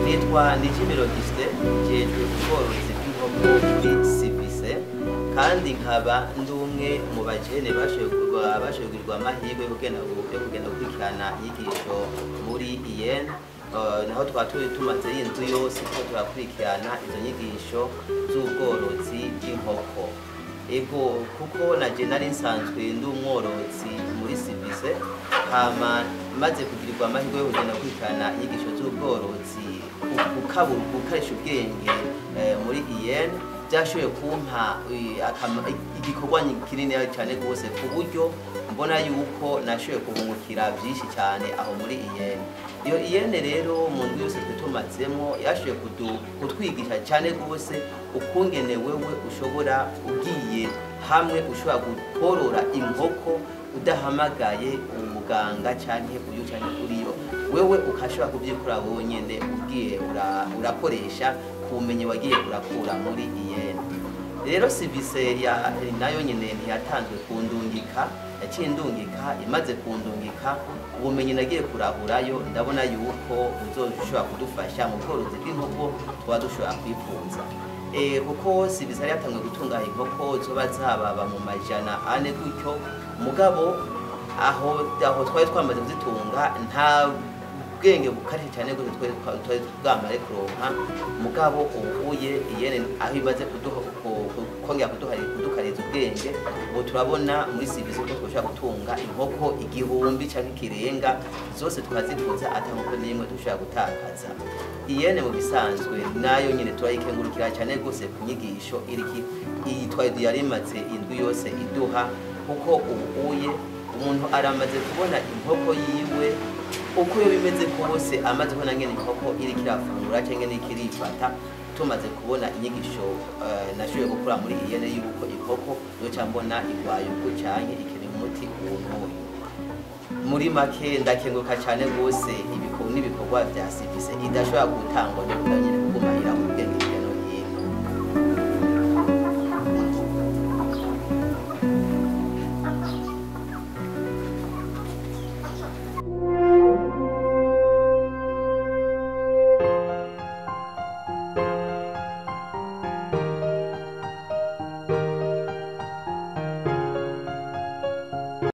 nitwa Nijimiro Gisite jejwe ubworozi bw'inkoko muri Civise kandi nkaba ndumwe mu bajene bashogurirwa amahirwe yo kugenda gukurikirana inyigisho muri IEN naho twatuye tumaze y'inzu yose ko turakurikirana izo nyigisho z'ubworozi bw'inkoko. Ego kuko naje nari nsanzwe ndi umworozi muri Civise hama maze kugirirwa amahirwe yo kugenda gukurikirana inyigisho z'ubworozi gukarisha ubwenge muri IEN byashoboye kumpa igikorwa kinini cyane rwose ku buryo mbona yuko nashoboye kuhungukira byinshi cyane aho muri IEN. Iyo IEN rero mu ndwi yose twumazemo yashoboye kutwigisha cyane rwose ukungene wewe ushobora ugiye hamwe ushobora gukorora inkoko udahamagaye umuganga cyane uyu cyane kuriyo wewe ukashobora kubyikora wonyene ugiye urakoresha kubumenyi wagiye urakura muri IEN. Rero Civise nayo nyine ntiyatanzwe kundungika yaciye ndungika imaze kundungika ubumenyi nagiye kurahurayo ndabona yuko buzoshobora kudufasha mu bworozi bw'inkoko tuba dushobora kwifuza. Kuko Civise yari yatangiye gutunga inkoko zoba zababa mu majana 4 gutyo mugabo aho twari twamaze kuzitunga nta bwenge bukarishye cyane gute twari bwamare kuronka mugabo ubuye IEN aho imaze kongera kudukariza ubwenge ubu turabona muri Civise ko twashobora gutunga inkoko 1000 cyangwa ikirenga zose twazifuza atamuko nimwe dushobora gutakaza. IEN mu bisanzwe nayo nyine turayikengurukira cyane rwose ku nyigisho iyi twari yarimaze indwi yose iduha kuko ubuye umuntu aramaze kubona inkoko yiwe uko yo bimeze kose amaze kubona ngene inkoko iri kirafungura cyangwa n'ikirifata tumaze kubona inyigisho nashoboye gukura muri IEN yuko inkoko yo cyambona igwaye uko cyane ikeneye umuti uwunuye. Muri make ndakenguruka cyane rwose ibikorwa bya Civise idashobora gutangwa no kudanyine kuko